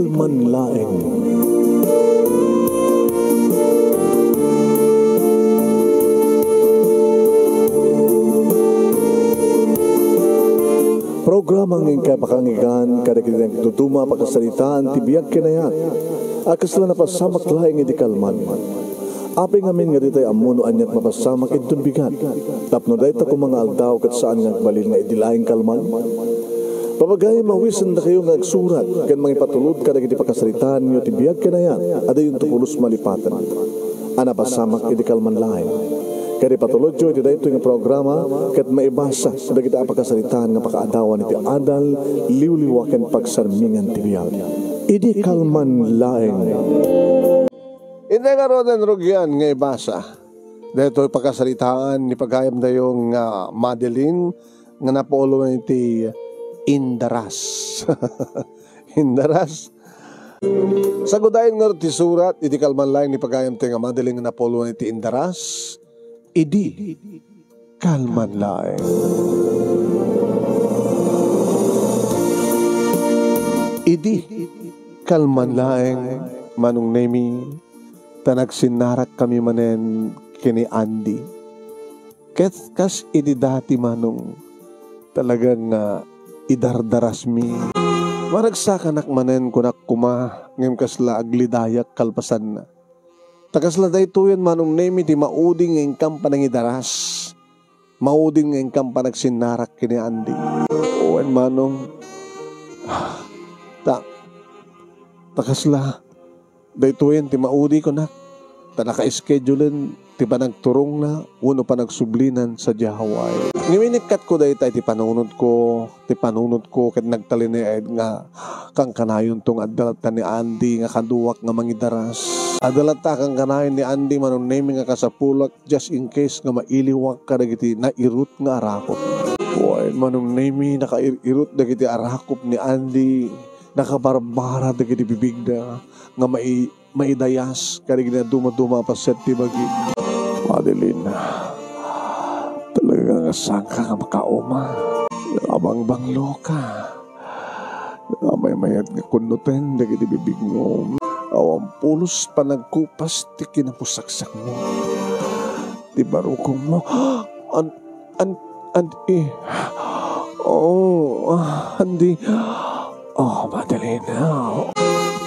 kalman laeng. Programang ng kapakangigan, kadagitang tutuma pagkasalitaan, tibiyag kinayat, akas lang napasamak laing iti kalman. Aping amin nga ditay amuno anyat mapasamak itong bigat. Tapno dahi ta kung mga aldaw kat saan nga balil nga idilaing kalman. Papagay mawisan na kayo nga agsurat, kan mga ipatulod ka nagiti pagkasalitaan nyo, tibiyag kinayat, ada yung tukulos malipatan. Anapasamak iti kalman laing. Kaya patulod nyo, iti dahito yung programa, kat maibasa, sada kita pagkasalitaan nga pakaadawan iti adal, liwliwakan pagsarmingan tibiyag. Idi kalman laeng. Hindi nga roden rugyan nga ibasa. Dito yung pagkasalitaan ni pagayam na yung Madeline nga napolo iti Indaras. Indaras. Sagudayin nga ti surat, iti kalman laeng ni pagayam tayo nga Madeline nga napolo iti Indaras. Idi kalman laeng. Idi kalman laeng manong nemi tanagsinarak kami manen kini Andy. Kas idi dati manong talagang idardaras mi. Maragsakanak manen kunak kuma ngem kasla aglidayak kalpasan na. Takasla dayto yan manong nemi ti mauding ng kampanang idaras. Mauding ng kampanang sinarak kini Andy. Owen manong takasla dayto yan ti maudi ko na. Tanaka-schedulean ti panagturong na uno panagsublinan sa Hawaii. Ngiminikat ko dayta ti panunod ko ket nagtalinaed nga kang kanayon tong adalata ni Andy nga kaduwak nga mangidaras. Adalata kang kanayon ni Andy manong nemi nga kasapulak just in case nga mailiwak ka dagiti nairut nga arakop. Oy manong nemi nakairut dagiti arakop ni Andy, nakabarbara dagiti bibigda nga maidayas karig na dumaduma pa set ti bagi. Madeline, talaga nga sangka nga makauma. Abang-banglo ka. May-mayat nga kunutin dagiti bibig mo. Awang pulos pa nagkupas ti kinapusaksak mo. Ti barukong mo. Andi. Oh, Madeline.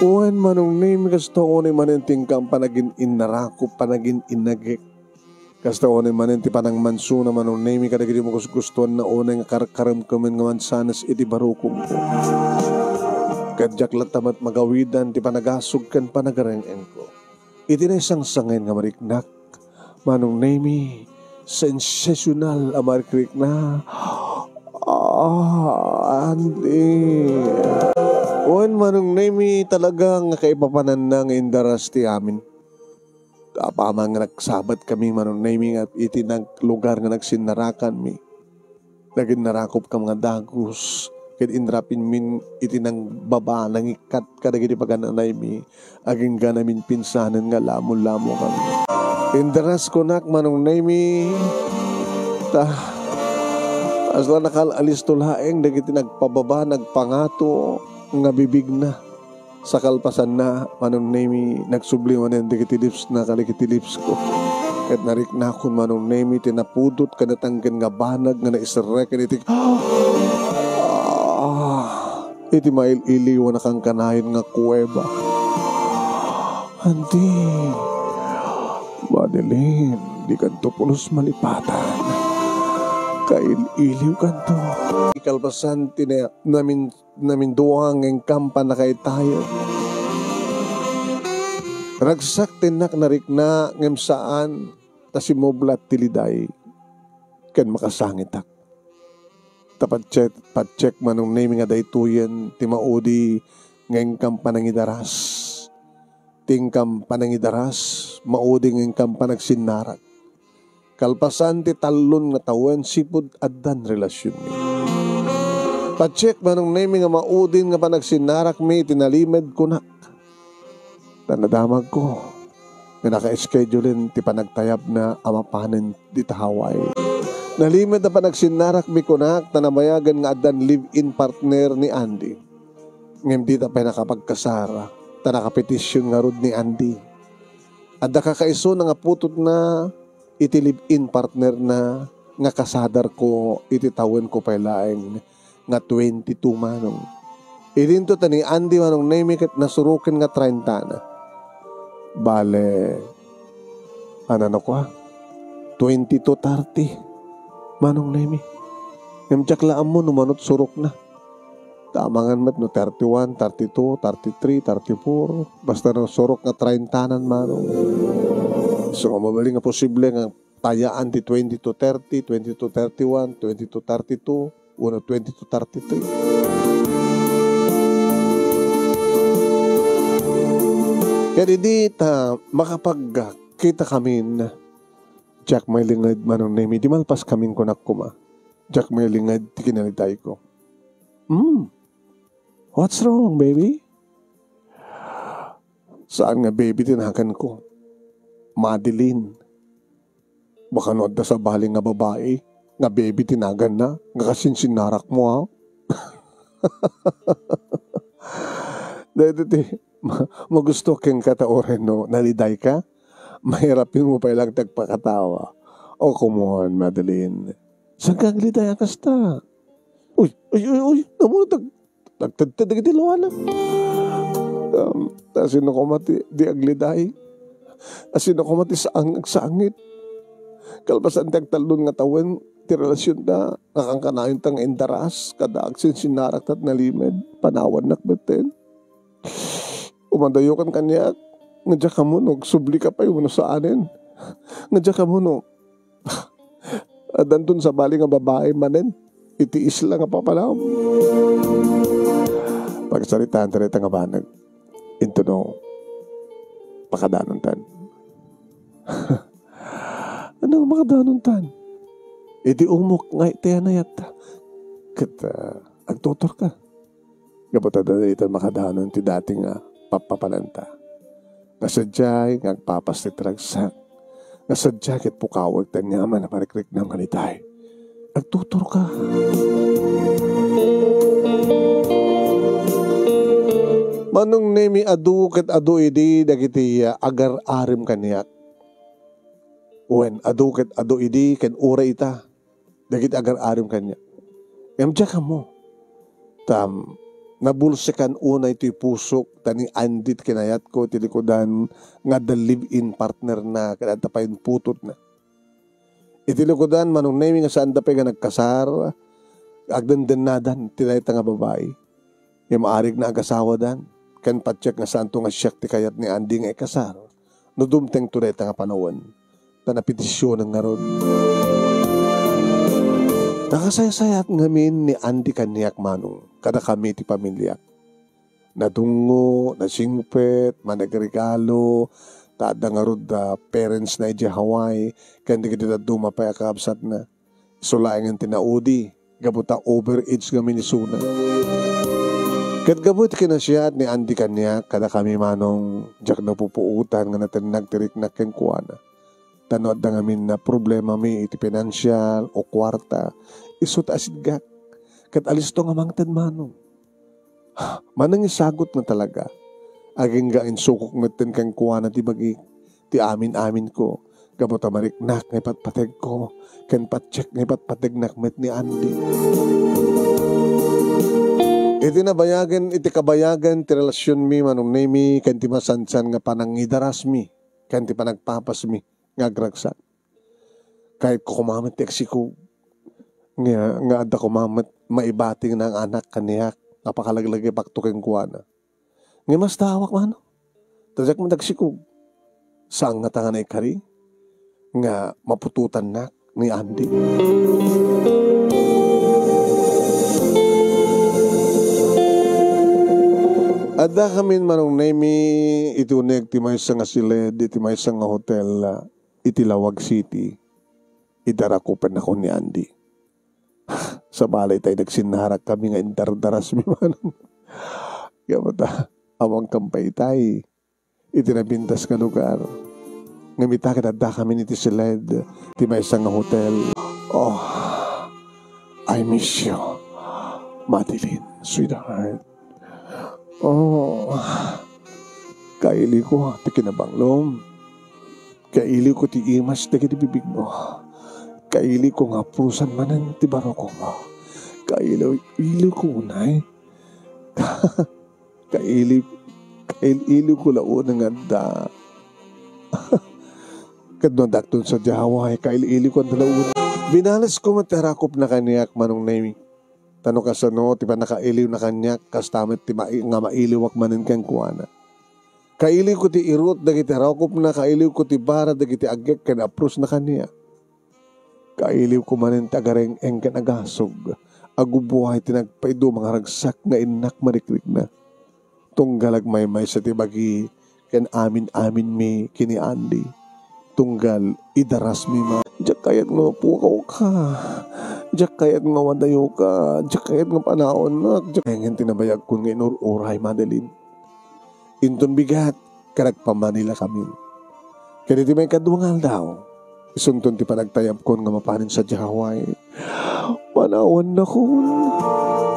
Uwan manong name kasto ko ni manenting kang panagin inarakop, panagin inagik. Kasto ko ni manenti panang manso na manong name kadagiti mo gustuhan na unay nga karakaram kamen nga mansanas iti barukong ko. Kadyak latamat magawidan ti panagasog kan panagarengen ko. Iti na isang sangin nga mariknak. Manong name sensational amarikrik na. Andi. Owen manong nemi talagang kaipapanan ng indaras ti amin. Apamang nagsabat kami manong nemi at iti lugar nga nagsinarakan mi. Naginarakop ka mga dagus. Ket inrapin min iti nang baba nang ikat kadagiti pagananay mi. Aging ganamin pinsanan nga lamo-lamo kami. Indaras ko nak manong nemi asla nakalalis tulaeng dagiti nagpababa nagpangato nga bibig na sa kalpasan na manong nemi nagsubli manen dagiti lips na kaligiti lips ko ket nariknakon manong nemi tinapudot kanatangken nga banag nga naisrek iti iti mail-iliwan na kang kanayon nga kuweba. Andi Madeline, di kanto pulos malipatan. Kail-iliw kanto. Ikalpasan namin duwang ng kampan na kay tayo. Ragsak tinak narikna ngem saan tasimoblat tiliday ken makasangitak. Patcheck manong name nga daytoyen ti maudi ngeng kampan ng idaras. Tingkam panangidaras maudi ngeng kampan nagsinnarak. Kalpasan ti talon nga tawen sipud addan relasyon mi. Pacheck manong name nga maudin nga panagsinarak mi tinalimed kunak. Tanadamag ko nga naka-schedulein ti panagtayab na amapanen di Hawaii. Nalimed na panagsinarak mi kunak tanamayagan nga addan live-in partner ni Andy. Ngayon di ta pa nakapagkasara. Ta nakapetisyon nga rod ni Andy. At nakakaiso na nga putot na iti live-in partner na nga kasadar ko iti tawen ko pailaeng nga 22 manong. Idinto ta ni Andy manong naimikit nasurukin nga 30 na. Bale, ano ko 22-30 manong naimi. Ngayon mo numanot surok na. Tamangan mat no 31, 32, 33, 34. Basta no surok nga 30 manong. So mabaling nga posible nga tayaan ti 20-30, 20-31, 20-32, 20-33. Kaya di ta makapagkita kami na Jack may lingad manong nemi. Di malpas kami kunak kuma. Jack may lingad ti kinalitay ko. What's wrong, baby? Saan nga, baby, tinahakan ko? Madeline. Baka nood na sa baling nga babae. Nga, baby, tinagan na. Nga kasinsinnarak mo, ha? Dahil magusto keng kataorin, no? Naliday ka? Mahirapin mo pa ilang tagpakatawa. Oh, come on, Madeline. Saan kang liday ang kasta? Uy, namunod nagtagtadag iti luwana. Asin ako mati, di agliday. Asin ako mati sa angit. Kalbasan tagtalon nga tawen, ti relasyon na, nakangkanayon tang indaras, kada aksin sinarak tat nalimed, panawan nakbeten. Umadayokan kanya, ngadya ka mo, subli ka pa yung sa anin. Ngadya ka mo, dantun sa bali nga babae manen, itiis lang nga papalam. Pagsalitaan talita nga banag, into no, pakadanon tan. Ano makadanon tan? Iti umok nga iti anayat. Kat, agtutor ka. Kapag ito makadanon ti dating papapalanta. Nasadyay, ngagpapas ti tragsak. Nasadyay, ket pukawag tanyaman na parikrik ng kalitay. Agtutor ka. Manong nemi adu ket adu idi dagiti agar-arim kaniyak. Wen adu ket adu idi ken ura ita dagiti agar-arim kaniyak. Emja ka mo. Nabulsikan una ito'y pusok tani andit kinayat ko tilikodan nga the live-in partner na kada payin putot na. Itilikodan manong nemi nga saan dapay nga nagkasar agdandenadan tinayta nga babae. Yung maarig na agasawa dan. Kan patsyak nga saan to nga siyak ti kayat ni Andy nga ikasar. No dumteng tureta nga panawan. Tanapetisyon nga ron. Nakasayasayat ngamin ni Andy kaniyak manong. Kada kami ti pamilya. Nadungo, nasingpet, managregalo, tada nga ron da parents na iji Hawaii. Kandi kita dumapay akabsat na. Sulaing ang tinaudi. Gabuta overage kami ni Suna. Kat gabot kinasiyat ni Andy kanya, kada kami manong jak na pupuutan nga natin nagtirik na kenkwana. Tanood na ngamin na problema mi iti pinansyal o kwarta, isut asid gak. Kat alis to nga mangtad manong. Manang isagot na talaga. Aging ga insukok natin kenkwana ti bagi, ti amin-amin ko. Gabot mariknak nga ipatpateg ko, ken patcheck nga ipatpateg nakmet ni Andy. Iti nabayagan, iti kabayagan, ti relasyon mi, manong nemi, kan ti masansan nga panangidaras mi, kan ti panagpapas mi, nga gragsan. Kahit ko kumamit, teksiko, nga ada kumamit, maibating ng anak kaniyak, napakalaglagay paktuking kuwa na. Nga mas tawak man, tadyak mo teksiko, saan nga tangan ay kari, nga mapututan na ni Andy. Ada kami manong nemi itunig ti maysa nga silid iti maysa nga hotel iti Lawag City. Idarakupan ako ni Andy. Sa balay tayo nagsinharak kami nga indardaras mi manong. Gamata awang kampay tayo. Iti nabintas nga lugar. Ngamita kada kami iti silid ti maysa nga hotel. Oh, I miss you, Madeline, sweetheart. Oh, kaili ko ti kinabanglom. Kaili ko ti imas dagiti bibig mo. Kaili ko nga prusan manan ti baroko mo. Kaili ko unay. Kaili ko laon nga da. Kadno dakton sa Jawa, kaili ko ang dalaon. Binalas ko matarakop na kanyak manong nami. Tano ka sa no, ti pa nakailiw na kanyak, kas tamit ti nga mailiwak manin kang kuwana. Kailiw ko ti irot, dagiti rakop na kailiw ko ti bara, dagiti agyak, kan apros na kanya. Kailiw ko manin tagareng eng kan agasog. Agubuhay tinagpaido mga ragsak nga inak marikrik na. Tunggalag may sa tibagi, kan amin mi kini Andy. Tunggal idaras mi ma. Diyak kayat nga pukaw ka. Diyak kayat nga wadayo ka. Diyak kayat nga panaon na. Diyak kayat tinabayag ko nga inururay Madeline. Intun bigat, karagpamanila kami. Kaya di may kadungal daw. Isuntun ti panagtayap ko nga mapanin sa Jaway. Panaon na kun.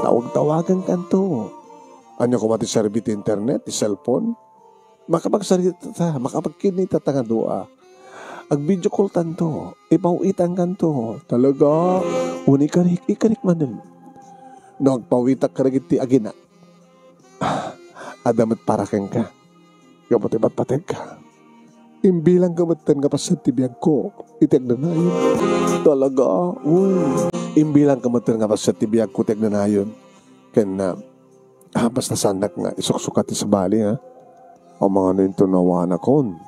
Tawag-tawagan kanto. Anya ko mati servit internet, ti cellphone. Makapagsalita ta, makapagkinita ta nga doa. Ag video call tanto, ipawitan kanto. Talaga, ikarik man din. Nagpawitak karagit ti agina. Adamat para keng ka. Kapot ipat-pateg ka. Imbilang kamatan nga pasat ti biyag ko. Iteg na na yun. Talaga, imbilang kamatan nga pasat ti biyag ko, iteg na na yun. Kaya basta sanak nga, isuksukat ti sa bali ha. Ang mga nito nawana kon.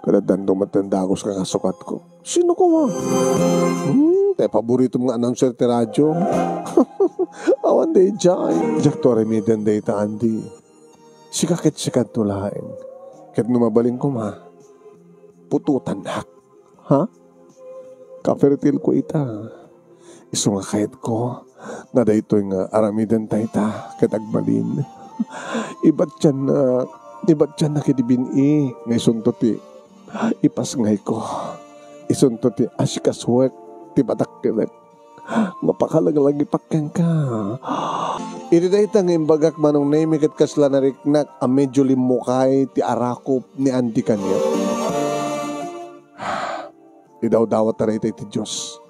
Kadadang dumatandagos ka kasukat ko. Sino ko ma? Tayo paborito mga announcer ti radyo. Awan day jay. Jack to remidan day ta Andy. Sikakit sikat tulain. Kahit numabalin ko ma. Pututan hak. Ha? Kafertil ko ita. Iso nga kahit ko. Nga day ito nga aramidan tayo ta. Kahit agbalin. Ibat dyan na kitibin ngay sunto ti. Ipas ngay ko. Isunto ti asikaswek. Ti batak-kilik. Mapakalaglag ipakyan ka. Iti tang imbagak manong naimikit kasla na riknak a medyo limukay ti arakop ni Andy kanya. Idaw-dawat na rin ti Diyos.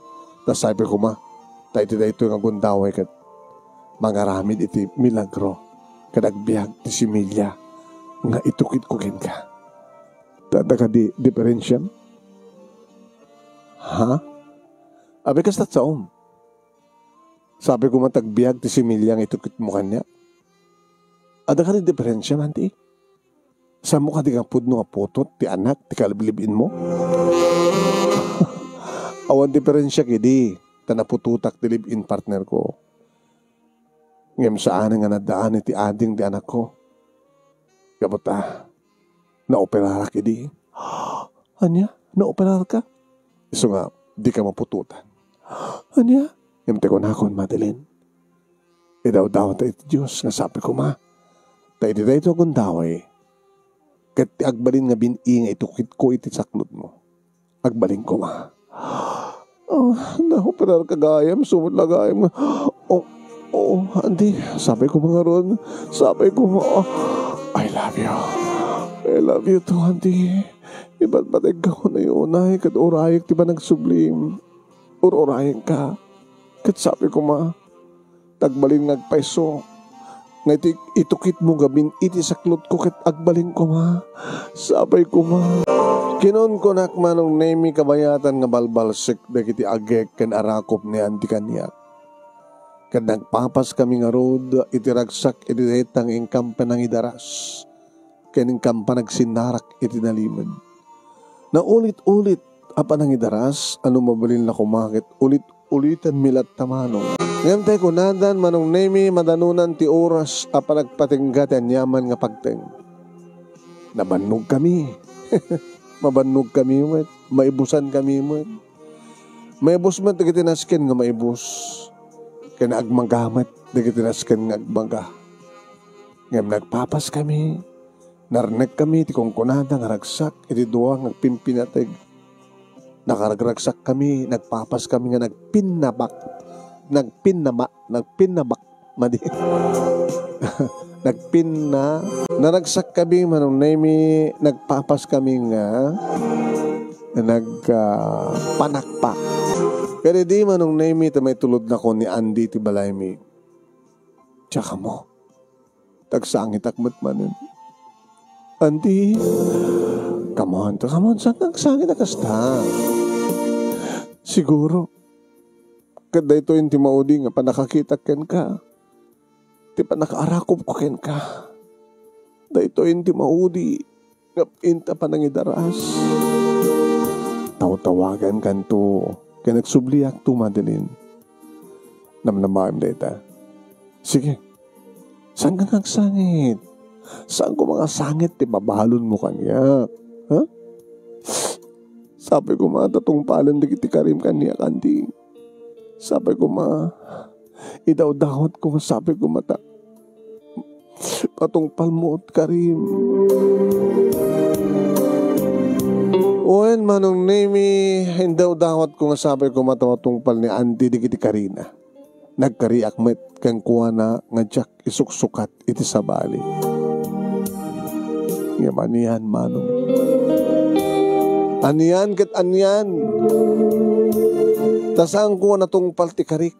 Tas sabi ko ma, tayo ito yung agundaway kat mangaramid iti milagro. Kadagbiag ti similya nga itukit ko ken ka. Tadaka di diferensyan? Ha? Abi kas tatsaom. Sabi ko matagbiag ti similyang itukit mo kanya. Ada ka rin diferensya manti? Sa mo ka di kang pudno nga putot ti anak ti kaliblibin mo? Awan diferensya kidi tanapututak ti live-in partner ko. Ngem saan nga nadaan iti ading ti anak ko. Kabuta. Naoperara kidi. Anya? Naoperara ka? Iso nga, di ka mapututan. Anya? Yamte ko na akong Madeline. Idaw-daw tayo iti Diyos. Nga sabi ko ma. Tayo di tayo akong daway. Kat agbalin nga biningay itukit ko iti saklot mo. Agbalin ko ma. Naoperara ka gayam. Sumot na gayam. Hindi. Sabi ko mga ron. Sabi ko I love you. I love you too, Auntie. Iba't batag ka na yun, ay, kat orayag, di ba nagsublim? Orayag ka. Kat sabi ko ma, tagbalin nagpaiso. Nga itukit mo gabin, iti saklot ko, kat agbalin ko ma. Sabi ko ma. Kinon ko nakmanong nemi kabayatan nga balbalsik, dagiti agek, kan arakop ni Auntie kanyak. Kat nagpapas kami nga road, itiragsak, itiretang ingkampan ng idaras. Kaning kampa nagsinarak itinaliman. Na ulit-ulit apa nang idaras, ano mabalin na kumakit, ulit-ulitan milat tamanong. Ngayon tayo kunadan, manong nemi, madanunan ti oras, apa nagpatinggat yan yaman nga pagteng. Nabannog kami. Mabannog kami, maibusan kami, maibus man, tagitinaskin nga maibus. Kaya agmagamat, tagitinaskin nga agmaga. Ngayon nagpapas kami, narinig kami, ti kongkonada, ngaragsak, iti duwa, nagpimpinateg. Nakaragraksak kami, nagpapas kami nga nagpinabak, madi. nagpin na naragsak kami manong nemi nagpapas kami nga panakpak. Kaya di manong nemi may tulod na ko ni Andy ti balay mi. Tsaka mo tagsangit akmat manin. Andy, come on, saan nagsangit akasta? Siguro kada ito yung timaudi nga panakakita ken ka. Ti panakaarakop ko ken ka. Da ito yung timaudi nga inta panangidaras. Tawagan kan to. Kaya nagsubliak to Madeline. Namnamaim da ita. Sige. Saan ka nagsangit? Saan ko mga sangit ti babalon mo kanya? Ha? Sabi ko tatong palan di kiti karim kanya kandi. Sabi ko idaw-dawat ko sabi ko patong palmoot karim. Oen manong nemi idaw-dawat ko sabi ko matawatong pal ni Andy di kiti karina. Nagkariak met kang kuwana nga jak isuksukat iti sabali. Yamanian manong. Anian ket anian. Tasang ko natungpal ti karik.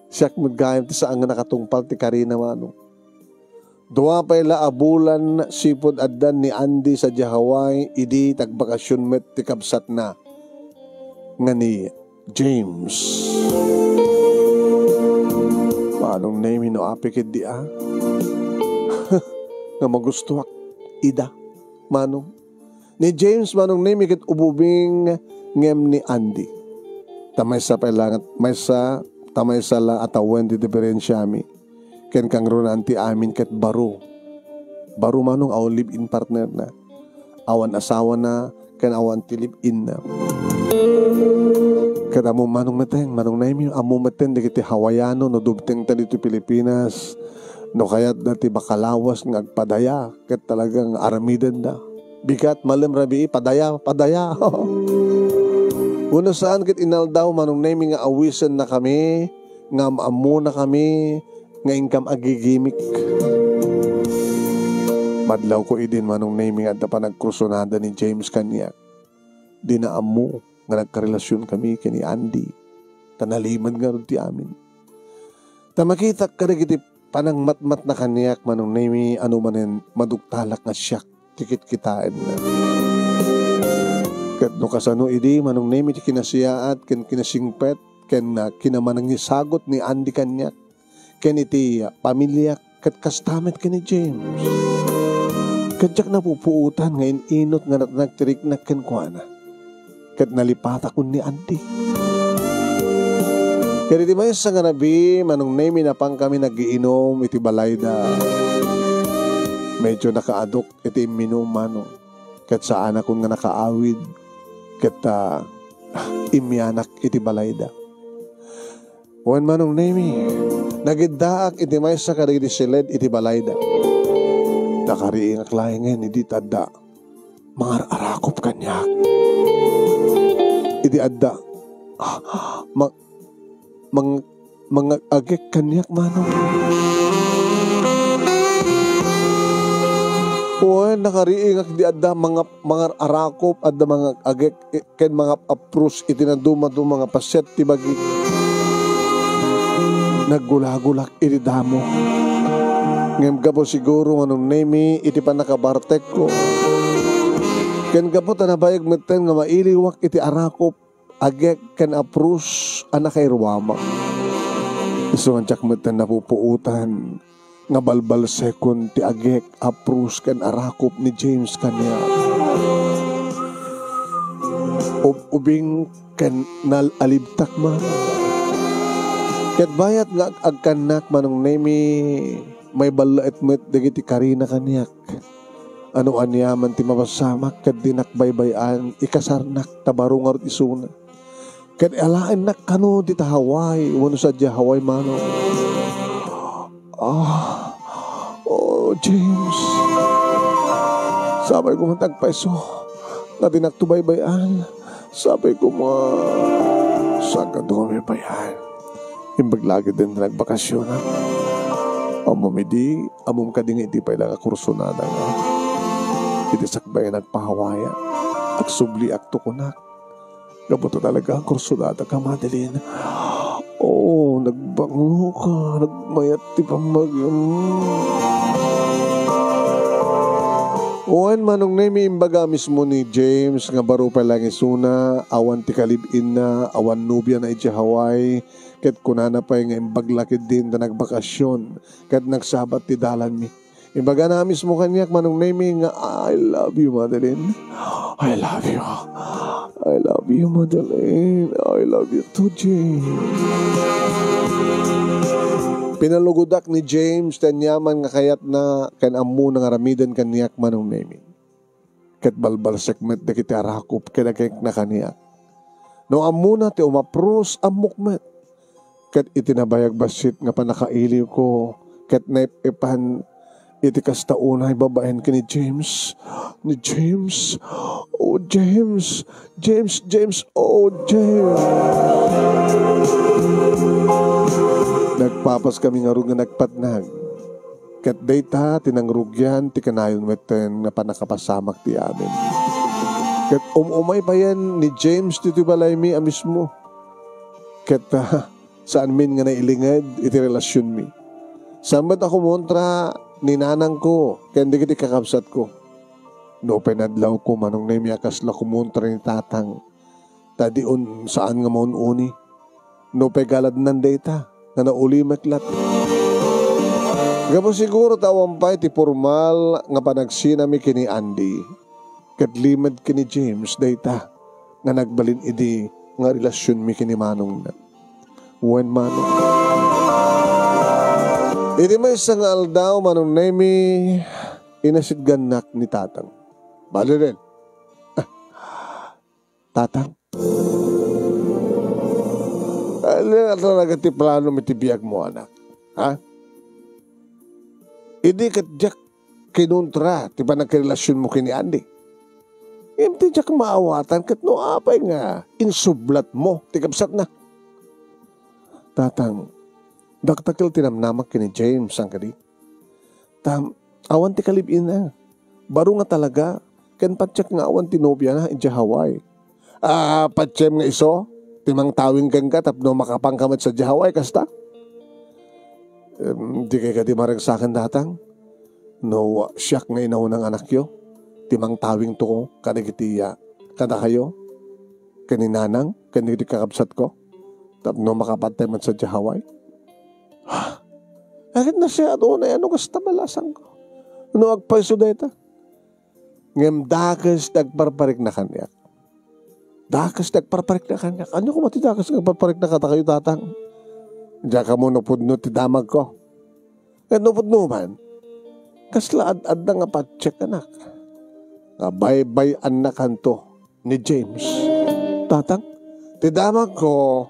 Siyak magayam ti saan nga nakatungpal ti karina manong. Dua pa ila abulan sipod addan ni Andy sa Hawaii idi tagbakasyon met ti kabsat na nga ni James. Manong name no apikid di nga magustuhak ida manong. Ni James manong name ikit ububing ngem ni Andy. Tamay sa pailangat, tamay sa la atawen di diferensyami. Ken kang runan ti amin ket baro. Baro manong aw live-in partner na. Awan asawa na, ken awan ti live-in na. Kada mo manong meteng, manong naimi, amo meteng di kiti Hawaiano no dubteng ta dito Pilipinas. No kayat dati bakalawas ng agpadaya, ket talagang aramidan da. Bigat malam rabi padaya. Una saan kit inaldaw manong nami nga awisan na kami, nga maamu na kami, nga ingkam agigimik. Madlaw ko idin manong nami nga da pa nagkrusonada ni James kanya. Di na amu nga nagkarelasyon kami kini Andy. Tanaliman nga rin ti amin. Tamakita ka rin kiti panang matmat na kanyak manong nami manen madugtalak nga siyak. Tikit kitaan na. Kat no kasano idi manong name iti kinasiyaat ken kinasingpet ken kinamanang ni sagot ni Andy kanyak ken iti pamilya kat kastamet ken ni James. Kadyak na pupuutan nga inot nga nagtirik na ken kuana. Kat nalipata kun ni Andy. Kaya di may sa nganabi manong name na pang kami nagiinom iti balayda. Medyo nakaadok iti minuman ket saan akong nga nakaawid ket imyanak iti balayda. Wan manong nemi nagiddaak iti maysa kadagiti siled iti balayda. Nakariing aklayengen iti tadda mga arakop kanyak. Iti adda mga agek kanyak manong. Oy, nakariingak di adda mga arakop adda mga agek ken mga approach itinaduma do mga paset ti bagi. Naggulagulak iti damo. Ngem gapo siguro anong nemi iti panakabartek ko. Ken gapo tanabayag meten nga mailiwak iti arakop agek ken approach anak kay ruwama. Isu nga meten napupuutan. Nga balbal sekund ti agek apprus kan arakop ni James kanya. Ubing kan nalalibtak man. Ket bayat nga agkanak manong nemi may bala etmet dagiti karina kanyak. Ano anyaman ti mapasamak ket dinak baybayan ikasarnak tabarong arut isuna. Ket alaen nak kano ti Hawaii wano sadya Hawaii manong. Oh, James. Sabay ko matagpaiso. Na dinaktubaybayan. Sabay ko sagad ko may bayan. Imbaglagi din na nagbakasyon. Amumidi, amum kading iti pa ilang akursunada nga. Iti sakbay nagpahawaya. Agsubli akto kunak. Gabuto talaga ang kursunada ka, Madeline. Oo, nagbango ka. Nagmayat ti pamag. Uwan manong na imbaga mismo ni James nga baro pa lang isuna, awan ti kalibin na, awan nubya na iti Hawaii, ket kunana pa nga imbaglakid din na nagbakasyon, ket nagsabat ti dalan mi. Imbaga na mismo kanyak manong na nga, I love you, Madeline. I love you. I love you, Madeline. I love you too, James. Pinalugudak ni James tanyaman nga kayat na kan amu nga ramidan kaniyak manong nemi. Ket balbal sekmet da kiti arakop kinakik na kaniyak. No amu na ti umapros amukmet. Ket itinabayag basit nga panakailiw ko. Ket naipipan iti kastaunay babaen ka ni James. Ni James. Oh James. James. James. Oh James. Nagpapas kami nga rin nga nagpatnag. Kat dayta tinangrugyan ti kanayon meten nga panakapasamak ti amin. Kat umay pa yan ni James dito balay mi amismo. Kat saan min nga nailingad iti relasyon mi. Sambat ako montra ni nanang ko kaya di kakabsat ko. No penadlaw ko manong na imiyakas la kumontra ni tatang. Tadion saan nga maun uni. No pegalad ng data. Na nauli maklat. Gamo siguro tawampay ti formal nga panagsinami kini Andy. Kat limad kini James dayta nga nagbalin idi nga relasyon mi kini Manong na. When Manong. Idi may isang aldaw Manong Nemi inasidganak ni Tatang. Bali rin. Tatang. Talaga ti plano mitibiyag mo, anak. Ha? Hindi ka diyak kinuntra, ti ba nagkarelasyon mo kini Andy? Hindi diyak maawatan, kat no apay nga, insublat mo, ti kapsat na. Tatang, daktakil tinamnamak kini James, ang kadi. Awan ti kalibin na. Baro nga talaga, kan patsak nga awan ti nobya na, in Hawaii. Patsem nga iso? Timang tawing kang ka tapno makapangkamat sa Hawaii kasta. Di kay ka di marag sa akin datang. No, siyak nga inaunang anak yo. Timang tawing to ko, kanigitiya. Kada kayo, kaninanang, kanigiti kakabsat ko. Tapno makapatamat sa Hawaii. Kahit na siya doon ay ano kasta balasan ko. Ano agpaiso deta? Ngem dakas nagparparik na kanyak. Dakas nagparparik na kanya. Ano ko matidakas nagparparik na kata kayo tatang? Diyan ka mo napudno ti damag ko. Kaya napudno man. Kasla ad na nga patsek anak. Kabay-bay anak kanto ni James. Tatang, ti damag ko.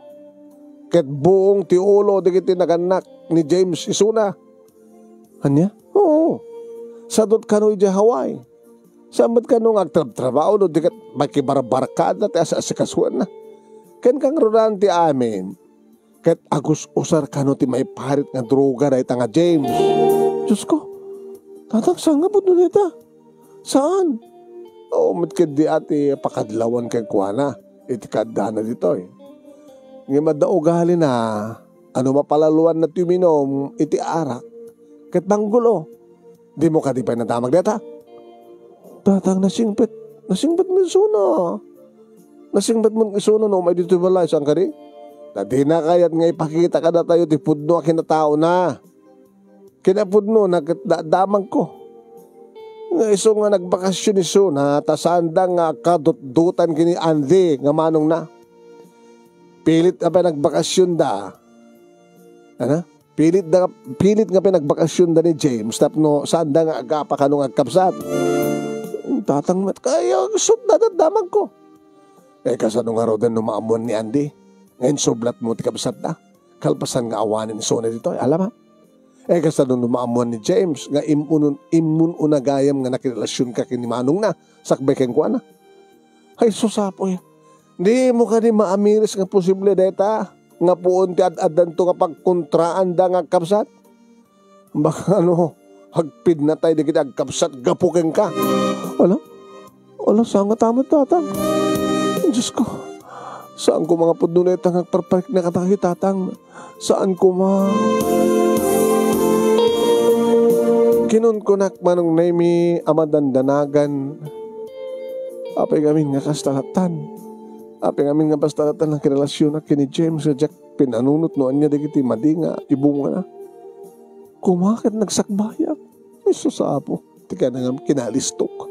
Ket buong ti ulo di kiti naganak ni James isuna. Anya? Oo. Sadot kanoy di Hawaii. Sambat ka nung agtrabaho no, di ka makibarabarkada at asa-asikasuan na. Ken kang runan ti amin, ket agus usar ka no ti may parit nga droga na ita nga James. Diyos ko, tatang saan nga po nun ita? Saan? O, matkid di ati pakadlawan kay kuwana, iti kadana dito eh. Nga madaugali na, ano mapalaluan na tuminom, iti arak, ket banggulo. Di mo ka di pa nadamag deta? Tatang nasingpit mo isuna. Nasingpit mo isuna no, may dito balay, saan ka rin? Tadi na kayat nga ipakita ka na tayo, ti pudno akin na tao na. Kinapudno, nagdamag ko. Nga iso nga nagbakasyon iso na, tasanda nga kadut-dutan kini Andy, nga manong na. Pilit na pa nagbakasyon da. Ano? Pilit nga pa nagbakasyon da ni James, tapno sanda nga agapa ka nung agkapsat. Tatang mat, kaya gusto na dadamag ko. Kasano nga ro din numaamuan ni Andy. Ngayon sublat mo tikabsat na. Kalpasan nga awanin ni Sona dito. Alam ha? Kasano numaamuan ni James. Nga imun unagayam nga nakirelasyon ka kini Manong na. Sakbay keng kuha na. Ay susapoy. Di mo ka ni maamiris nga posible deta. Nga puon ti ad-adan to nga pagkontraan da nga kapsat. Baka hagpid na tayo, di kita agkapsat, gapukin ka. Wala, saan nga tama tatang? Diyos ko, saan ko mga pudunetang agparparik na katahi tatang? Saan ko Kinun ko manong nemi amadandanagan. Apay gamin nga kastalatan. Apay gamin nga pastalatan ng kirelasyon na kini James sa Jack pinanunot noan niya digiti madinga ibunga na. Kumakit nagsakbayak. Iso sa apo. Tika na nga kinalistok.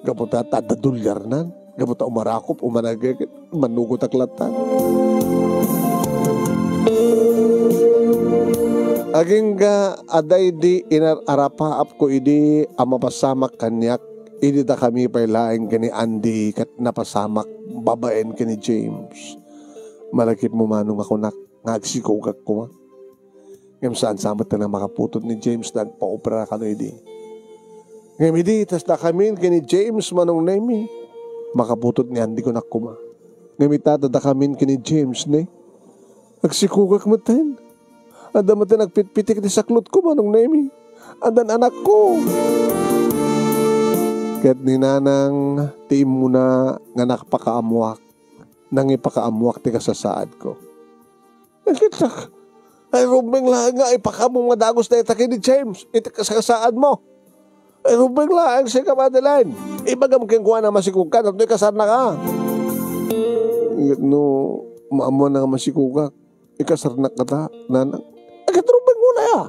Gaputa tadadulyar nan. Gaputa umarakop, umanagagit, manugot aklatan. Aging ga aday di inararapaap ko idi amapasamak kanyak. Idi da kami pailaing kini Andy kat napasamak babaen kini James. Malakip mo manong ako nagsikogak ko. Ngayon saan samat na makaputot ni James nagpa-opera ka no idi. Ngayon idi tas da kami kini James manong nemi. Makaputot ni Andy ko nakuma. Ngayon itada kami kini James ne. Nagsikogak mo tayo. Ada mo tayo nagpitpitik di saklot ko manong nemi. Adan anak ko. Kahit ni nanang tiim mo na nga nakapakaamuak. Nang ipakaamuak ti kasasaad ko. Nakitak. Ay rubeng lang nga ipakamu nga dagos na itaki ni James. Iti kasasaad mo. Ay rubeng lang siya ka madalan. Ibagam keng kuha na masikugka. At may kasar na ka. Maamuan na nga masikugka. Ikasar na kata nanang. Rubeng muna ya.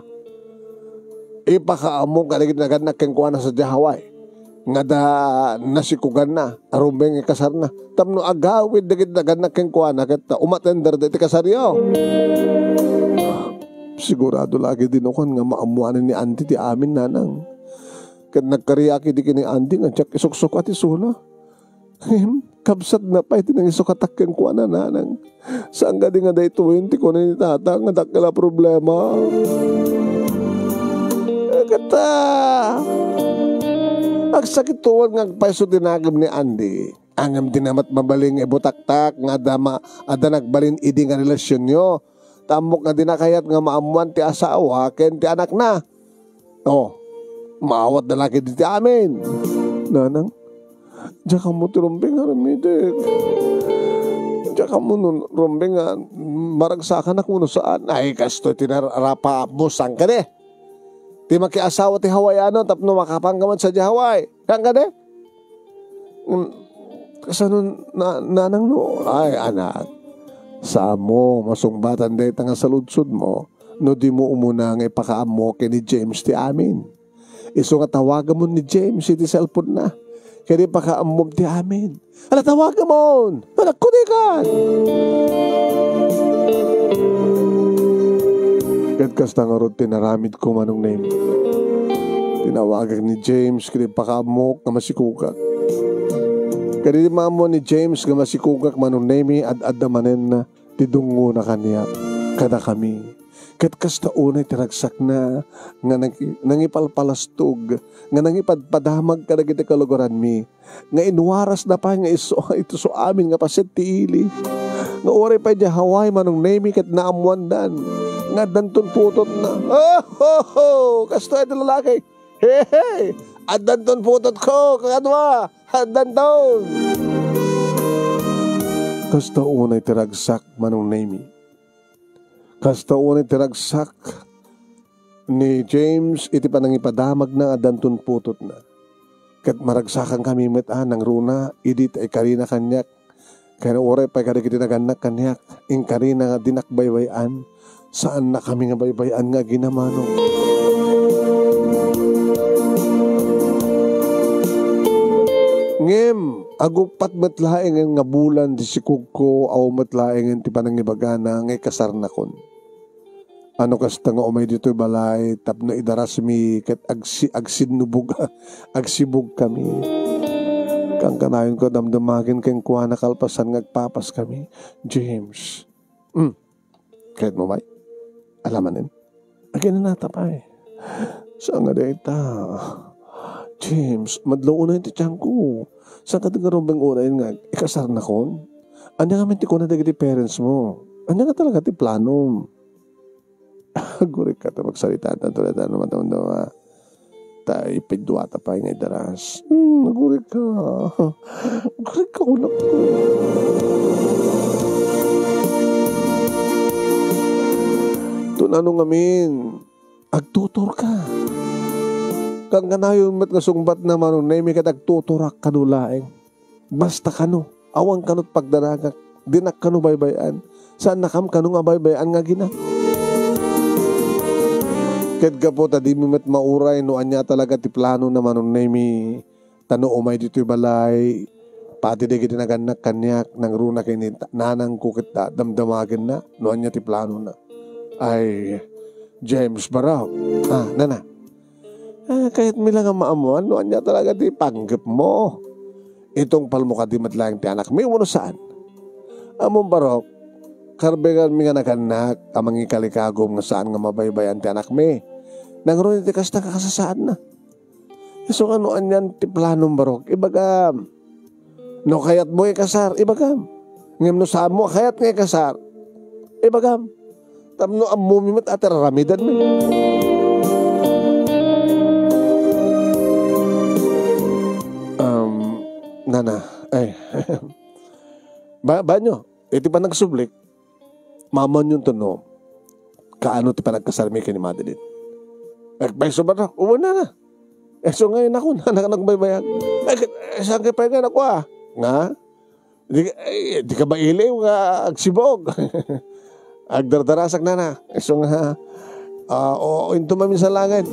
Ipakaamu kaligid na ganak keng kuha na sa Jahaway. Nga da nasikugan na. Rubeng ikasar na. Tamno agawid dagid na ganak keng kuha na. Kata umatender da iti kasaryo. Sigurado lagi din ako nga maamuanin ni Andy ti amin nanang. Kat nagkariaki di kini Andy nga tsak isuksok at isuna. Kabsat na pa iti nang isukatak keng kuha na nanang. Saan ka di nga day 20 ko na ni tata nga dakala problema. Kata agsakit tuwan nga paiso dinagam ni Andy. Angam dinamat mabaling ibutaktak nga ada nagbalin idi nga relasyon nyo. Tamok nga dinakayat nga maamuan ti asawa ken ti anak na. Maawat na laki di ti amin. Nanang, diyan ka mo ti rumbeng nga ramidik. Diyan ka mo nun rumbeng nga maragsakan na kuno saan. Ay kasto tinarapa mo sang ka de. Ti makiasawa ti Hawaiano tapno makapanggaman sa Jahaway. Kang ka de? Kasano nanang no? Ay anak. Sa mo, masungbatan day nga sa ludsod mo, no di mo umuna nga ipakaamo ni James ti amin. Iso nga tawagan mo ni James, iti cellphone na. Kaya di pakaamom ti amin. Ala tawagan mo! Anak ko di ka! Kadkas na nga ron tinaramid ko manong name. Tinawagan ni James, kaya di pakaamok nga masikugak. Kaya di maamo ni James nga masikugak manong name, ad-ad manen na tidungo na kaniya kada kami. Kat kasta unay tiragsak na nga nangipalpalastog nga nangipadpadamag kada kita kaluguran mi nga inwaras na pa nga ito so amin nga pasit tiili nga oray pa dya Hawaii manong nemi kat naamuandan nga danton putot na kasta ito lalaki hey at danton putot ko kakadwa at danton kasta unay tiragsak manong nemi. Kasta unay tiragsak ni James iti panangipadamag na adanton putot na. Kat maragsakan kami ng runa idit ay karina kanyak. Kaya oray pa kada kiti naganak kanyak. In karina nga dinakbaybayan. Saan na kami nga baybayan nga ginamano. Ngem, agupat matlaeng nga bulan di sikug ko aw matlaeng ti panangibagana nga kasarna kon. Ano kasta nga umay dito balay tapno idaras mi ket agsinubog agsibog kami. Kang kanayon ko damdamagin keng kuha na kalpasan ngagpapas kami. James. Kahit mo may alamanin. Agin na natapay. Saan nga dita? James, madlaw na yung tiyang ko. Saan ka tagarong unayin nga, ikasar na kon? Anya nga minti ko na dagiti parents mo. Anya nga talaga ti plano. Gurik ka ta magsalita na tulad naman daw tayo ipidwa ta pa ngay daras. Gurik ka. Gurik ka unak ko. Tunano ngamin, agtutor ka. Kang kanayon met nga sungbat naman nun, may ka agtutorak kanulaeng. Basta kano, awang kanot pagdaragak, dinak kano baybayan. Saan nakam kano nga baybayan nga gina? Ket ka po, tadi mo met mauray, no anya talaga ti plano naman nun, may tano umay dito'y balay, pati di kita naganak kanyak, nang runa kini nanang kukit damdamagan na, no anya ti plano na. Ay, James Baraw. Nana. Kahit milang ang maamuan, no anya talaga ti panggap mo. Itong palmuka di matlayang ti anak. May umuno saan? Among Barok, karbegan mi nga naganak, amang ikalikagom nga saan nga mabaybayan ti anak mi. Nang ron iti kasta kakasasaan na. So ano anyan ti planong Barok? Ibagam. No kayat mo ikasar, ibagam. Ngem no saan mo, kayat nga ikasar, ibagam. Tamno amumimit at ramidan mi. Nana, ay. Banyo, iti pa nagsublik, maman yung tono, kaano ti pa nagkasarmi ka ni Madeline? Bay sobat na, uwan na. So ngayon ako, nagbaybayan. Saan kayo pa nga ako Nga? Di ka ba iliw nga agsibog? Agdardarasak na. So nga, into mamin sa langit.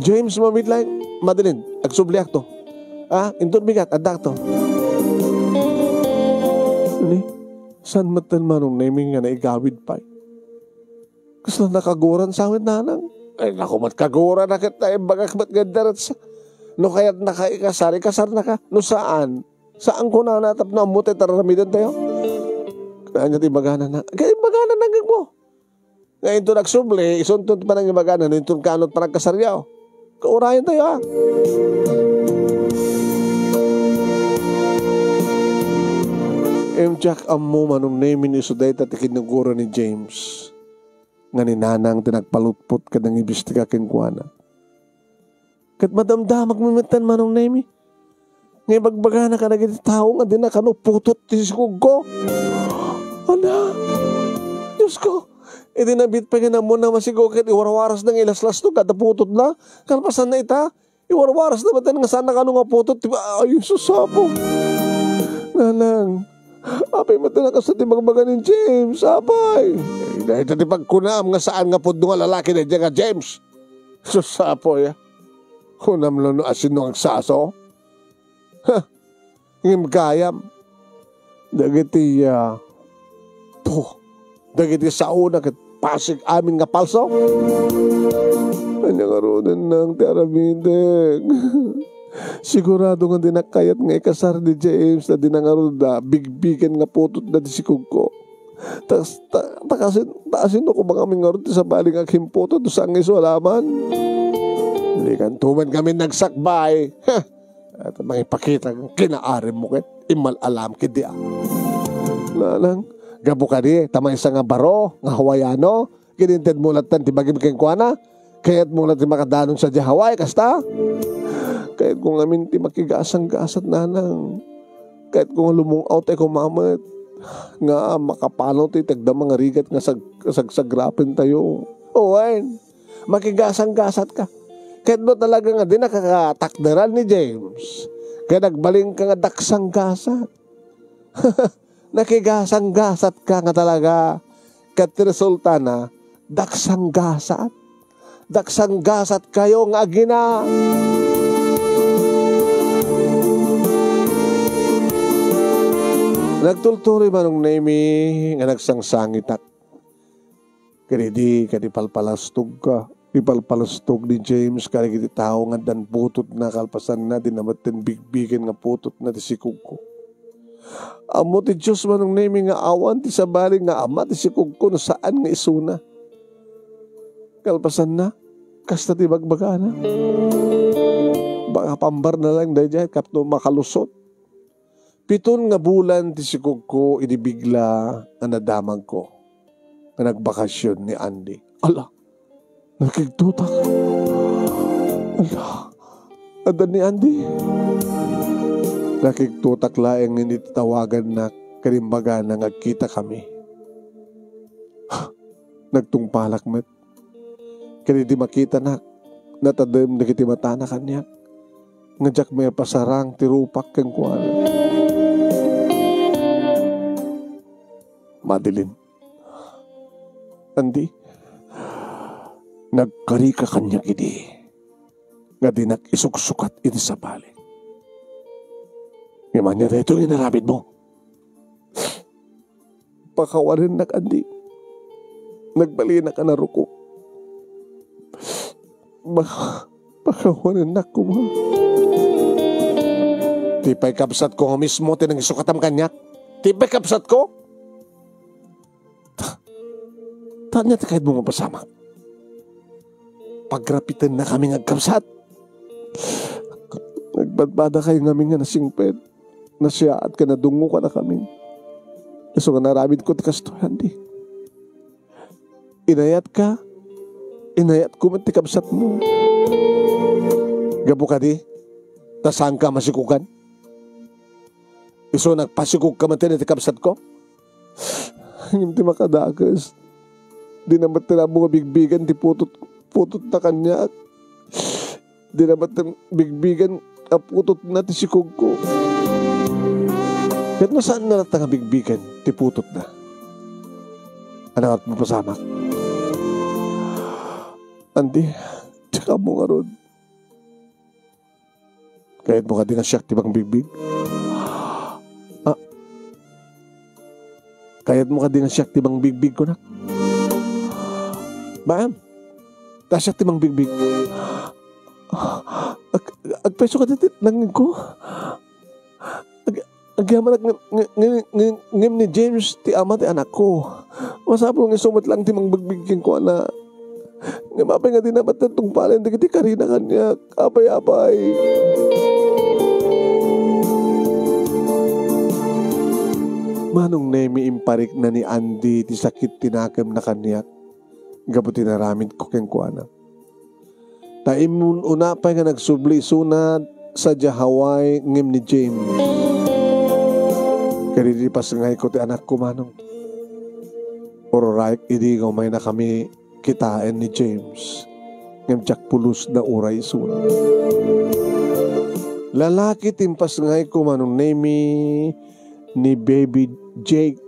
James mamit lang, Madeline, agsubliak to. Into bigat, adak to. Ni, saan matan manong naming nga naigawid pa? Kasla nakaguran sa awit nanang. Ay, naku, matkaguran na kita, bagak matgandarat sa. No kaya't nakaikasar, ikasar na ka. No saan? Saan ko na natap na amute taramidan tayo? Kanya ti bagana na. Kaya bagana na mo. Ngayon to nagsubli, isuntun pa nang bagana, no ito kanot pa nagkasaryaw. Kaurayan tayo Jack amo manong namin isuday tatikin ng gura ni James. Nga ni nanang tinagpalutpot ka ng ibestiga kinkwana. Kat madamdamag mimitan manong nami. Ngay bagbagana ka na giti tao nga di na kanuputot tisikog ko. Ana, Diyos ko. E di nabit pa nga mo na masigokit iwarwaras ng ilaslas to kada putot na. Kalpasan na ita. Iwarwaras na batin nga sana kano nga putot. Ay, susapo. Nanang. Apay mata na kasi ti bagbaga ni James, apay. Dahil ito ti pagkunam nga saan nga pod nga lalaki na dyan nga James. Susapo ya. Kunam lo no asin no ang saso. Ngim kayam. Dagiti dagiti sauna kat pasig amin nga palso. Kanya karoon ng ti aramideg. Sigurado nga dinakayat nga ikasar ni James na dinangarod na bigbigan nga putot na disikog ko. Taasin ko mga aming ngarod sa baling aking putot saan nga iswalaman. Hindi kan tuman kami nagsakbay. At makipakita ng kinaarim mo kit imalalam kit diya. Lalang, gabo ka di, tamay sa nga baro, nga Hawaiano, kininted mulat tan tibagim keng kuana, kaya't mulat ti makadanon sa di Hawaii, kasta? Kahit kung amin ti makigasang-gasat nanang. Kahit kung lumungaw tayo kumamat. Nga makapano ti tagda mga rigat nga sagrapin tayo. Owen, makigasang-gasat ka. Kahit mo talaga nga di nakakatakderan ni James. Kaya nagbaling ka nga daksang-gasat. Nakigasang-gasat ka nga talaga. Kat resulta na, daksang-gasat. Daksang-gasat kayo nga agina. Nagtulturi manong nami nga nagsangsangitak. Kadi palpalastog ka. Ipalpalastog ni James kaya kiti tao nga dan putot na kalpasan na dinamatin bigbigan nga putot na tisikog ko. Amo ti Diyos manong nami nga awan ti sabali nga ama tisikog ko no saan nga isuna. Kalpasan na kasta ti bagbaga na. Baka pambar na lang dahil kapto makalusot. 7 nga bulan ti sikog ko inibigla ang nadamag ko. Nga nagbakasyon ni Andy. Ala, nakigtutak. Ala, adan ni Andy. Nakigtutak laeng hindi tawagan na kalimbaga na nagkita kami. Nagtungpalak met. Kaya di makita na natadem na kiti matana kanya. Ngajak may pasarang tirupak kang kuwan. Madeline. Andi. Nagkari ka kanya kiti. Nga di nag-isuksukat iti sa bali. Ngayon niya ito yung narabid mo. Pakawarin na Andi. Nagbali na ka na ruko. Pakawarin na ko mo. Tipay kapsat ko mismo tinang isukatam kanya. Tipay kapsat ko. Tanya ti kahit mo mapasama. Pagrapitan na kami ngagkapsat. Nagbadbada kayo ngami nga nasingped. Nasyaat ka na dungo ka na kami. So nga naramid ko ti kastoyan di. Inayat ka. Inayat ko man ti kapsat mo. Gabo ka di. Tasang ka masikukan. Iso nagpasikog ka man ti kapsat ko. Hindi makadagas. Di naman tira mo bigbigan ti putot na kanya. Di naman bigbigan putot na ti sikog ko. Kahit saan na natin bigbigan ti putot na. Ano at mo pasamak? Andi, tsaka mo nga ron. Kahit mo ka din ang siyak ti bang bigbig. Kahit mo ka din ang siyak ti bang bigbig ko na. Baam, tasyak ti bang bigbig. Agpeso ka dito, langin ko. Agyaman ngim ni James ti ama ti anak ko. Masapong nga sumat lang ti mang bigbigin ko na. Nga mapay nga din naman itong palen di kiti karina kanya. Apay-apay. Manong nemi imparik na ni Andy ti sakit tinakam na kanyak. Gabuti na ramid ko keng kuana. Taimun unapay nga nagsubli sunat sa Hawaii ngim ni James. Kaya di pas ngay ko ti anak ko manong. Ororaik idi may na kami kitain ni James. Ngim tsak pulos na uray sunat. Lalaki timpas ngay ko manong nemi ni baby Jake.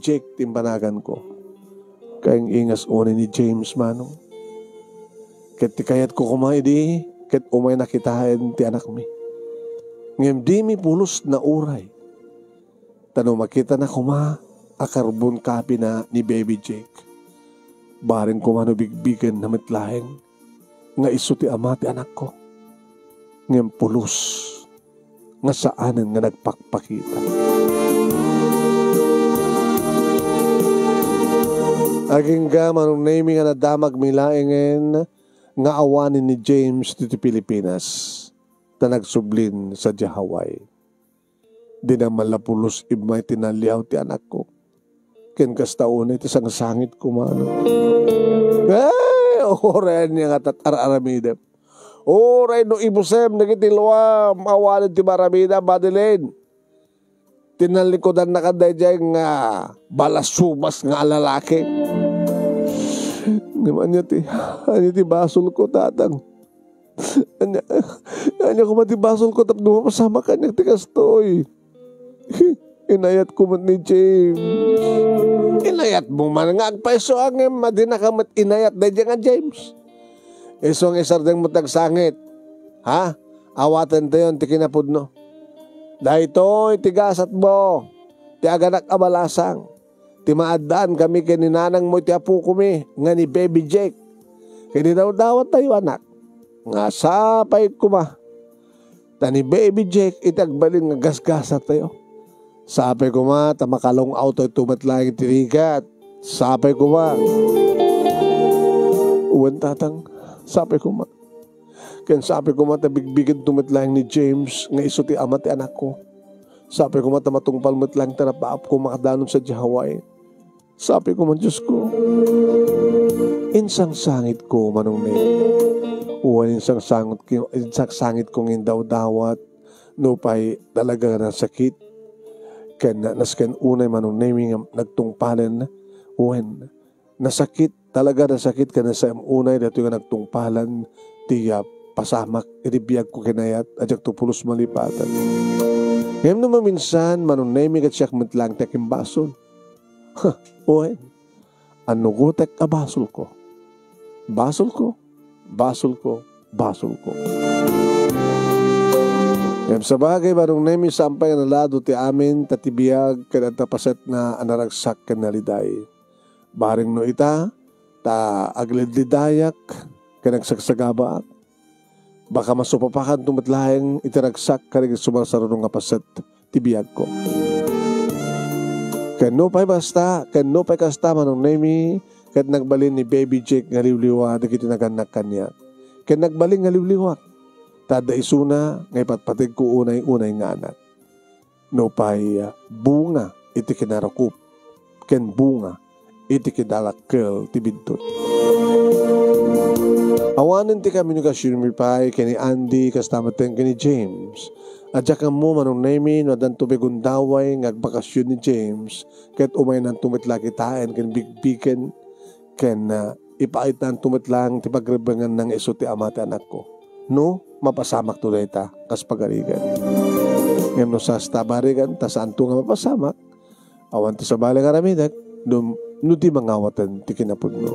Jake timpanagan ko. Kayang ingas una ni James manong. Ket ti kayat ko kumay di. Ket umay nakitain ti anak mi. Ngem di mi pulos na uray. Tano makita na kuma akarbon kapi na ni baby Jake. Baring kumano bigbigan na mitlaheng. Nga iso ti ama ti anak ko. Ngem pulos. Nga saanan nga nagpakpakita. Aging ga manong name nga nadamag milaengen nga awanin ni James dito Pilipinas na nagsublin sa Hawaii. Di na malapulos imay tinaliyaw ti anak ko. Ken kastaon iti sang sangit ko mano. Ay, oray niya nga tatar-aramida. Oray no ibusem nagitiluam awanin ti maramida Madeline. Tinalikodan na kaday dyan nga balasubas nga lalaki. Naman niya ti basol ko tatang. Anya ko mati basol ko tap dumapasama kanya ti kastoy. Inayat ko man ni James. Inayat mo man nga agpaiso ang madina ka mat inayat day dyan nga James. Isong isardeng mo tagsangit. Ha? Awatan tayo ti kinapudno. Dahito itigasat mo. Ti aganak abalasang. Ti maadaan kami kininanang mo ti apu kumi. Nga ni baby Jake. Kini daw dawat tayo anak. Nga sapay kuma. Ta ni baby Jake itagbalin nga gasgasat tayo. Sapay kuma tamakalong auto tumatlang tirigat. Sapay kuma. Uwan tatang. Sapay kuma. Kaya sabi ko mata bigbigan tumatlang ni James nga iso ti ama ti anak ko. Sabi ko mata matungpal matlang tarapaap ko makadanon sa Hawaii. Sabi ko man Diyos ko. insang sangit ko manong nemi. Uwan insang sangit kong indaw-dawat, no pa'y talaga na sakit. Kaya nasken unay manong nemi nagtungpalan, uwan nasakit, talaga nasakit ka na sa unay dito yung nagtungpalan, tiya pasamak, iribiyag ko kinayat, adyak tupulos malipatan. Ngayon naman minsan, manong nemi kat siyak matlang tekim basol. Uwan, ano ko tek basol ko? Basol ko, basol ko, basol ko. Ngayon sa bagay, manong nemi sampay na lado ti amin, tatibiyag, kanatapaset na anaragsak kanaliday. Baring no ita, ta aglidlidayak, kanagsagsagabaak, baka masupapakan tumatlayang itiragsak karig sumasarunong nga paset tibiyag ko. Kano pa'y basta, kano pa'y kasta manong nemi, kat nagbalin ni Baby Jake nga liwliwa, dagiti naganak kanya. Kat nagbalin nga liwliwak, tada isuna, ngay patpatig ko unay-unay nga anak. No pa'y bunga, iti kinarakup, ken bunga, iti kidalakkel tibidtot. Awanin ti kami nga sinumipay kini Andy kastamateng kini James. Adya ka mo manong nemi no adan tubigundaway ngagbakasyon ni James ket umay nang tumitla kitain ken bigbiken ken ipait nang tumitlang ti pagrebengan ng iso ti ama ti anak ko. No, mapasamak to dayta kas pagarigan. Ngem no sa stabarigan ta saan to nga mapasamak. Awan ti sa bali nga ramidak no ti mangawatan ti kinapudno.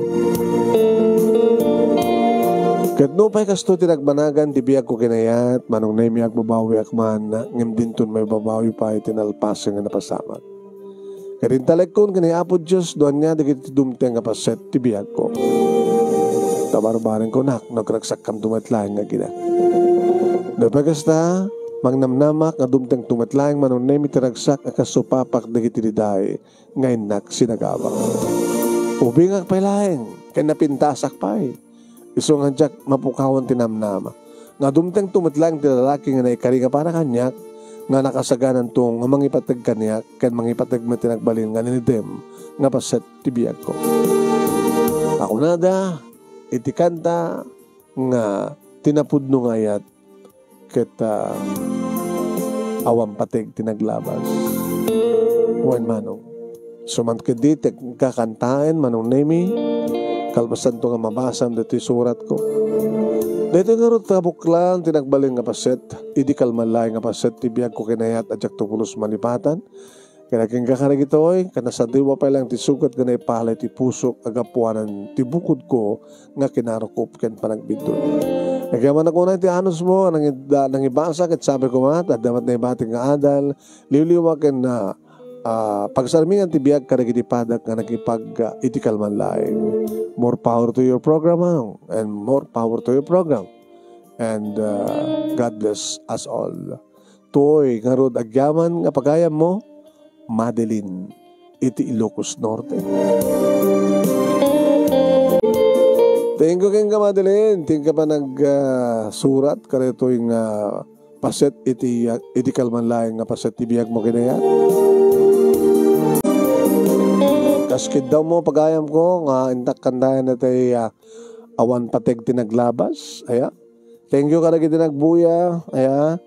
Kat no pa'y kasto tinagbanagan, tibiyag ko kinayat, manong nemi agbabawi akman, ngem dinton may babawi pa itinalpasa nga napasamak. Karin talagkon kinayapod Diyos, doon niya, dagiti dumteng nga paset, tibiyag ko. Tabarbaran ko nagragsak kam tumatlaing nga gina. No pa'y kasta, mangnamnamak, nga dumteng tumatlaing, manong nemi tiragsak, akasupapak dagiti liday, ngayon sinagabang. Ubingak pa'y laing, kaya napintasak pa'y. Iso nga jak mapukawan tinamnama. Nga dumteng tumatlang ti lalaki nga naikari nga para kanyak, nga nakasaganan tong nga mangipatag kanyak, ken mangipatag matinagbalin nga ninidem, nga paset tibiyag ko. Ako nada, iti kanta, nga tinapudno ngayat, ket awang patig tinaglabas. Wan manong. Sumant kedi, kakantain manong nemi, kalpasan to nga mabasam dito surat ko. Dito nga rin tabuklan, tinagbalin nga paset, idi kalmalay nga paset, tibiyag ko kinayat at jak tupulos malipatan. Kaya king kakarag ito ay, kanasadiwa pa lang tisugat ganay palay ti pusok, agapuanan ti bukod ko, nga kinarukop ken panagbidon. Kaya man ako na ti anos mo, nang ibasa, kat sabi ko mat, at damat na ibating nga adal, liwliwa ken na, pagsarmingan ti biyag karagiti padak nga nakipag itikal man laing. More power to your program and more power to your program. And God bless us all. Tuoy nga rod agyaman nga pagayam mo, Madeline, iti Ilocos Norte. Thank you ka Madeline. Thank ka pa nagsurat karito yung paset iti kalman laing nga paset ibiyag mo kinaya. Kaskid daw mo pagayam ko nga intak kandayan na tayo awan pateg tinaglabas. Aya. Thank you karagi tinagbuya. Aya.